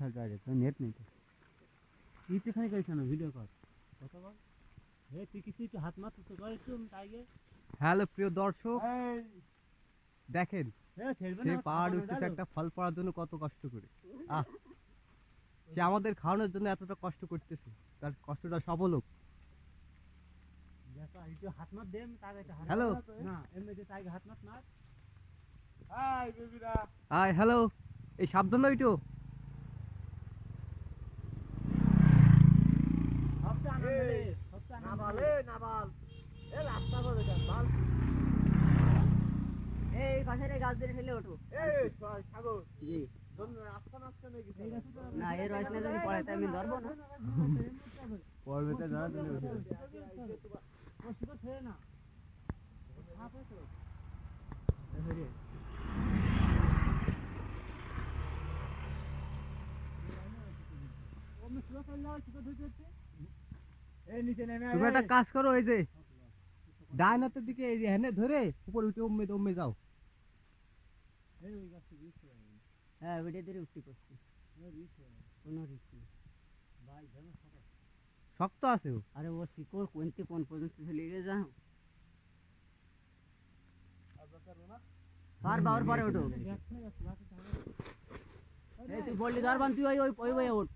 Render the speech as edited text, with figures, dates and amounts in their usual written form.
থাক আগে তো নেট নেই তো ইতে খানি কইছ না ভিডিও কর কত বল হে তুই কিছু একটু হাত মার তো কর একটু তাইগে হ্যালো প্রিয় দর্শক দেখেন সে পাহাড় উঠতেছে একটা ফল পাওয়ার জন্য কত কষ্ট করে সে আমাদের খাওয়ানোর জন্য এতটা কষ্ট করতেছে তার কষ্টটা সফল হোক হ্যালো হাই হ্যালো এই সাবধান ওইটো এই পাশের গাছ ধরে ফেলে ওঠো জি না এর রয়েছে না যদি পড়ে তাই আমি ধরবো না পড়বে তো ধরা দিলে তুমি একটা কাজ করো এই যে ডান হাতের দিকে এই যে হেনে ধরে উপর উঠে অম্মে যাও হ্যাঁ ভিডিও ধরে উঠতে করছি কোনো রিস্ক নেই শক্ত আছে ও আরে ও শিকড় কোন পর্যন্ত চলে গিয়ে যাও আর বাবার পরে ওঠো এই তুই বললি ধরবান তুই ওই ওই ওই ওঠ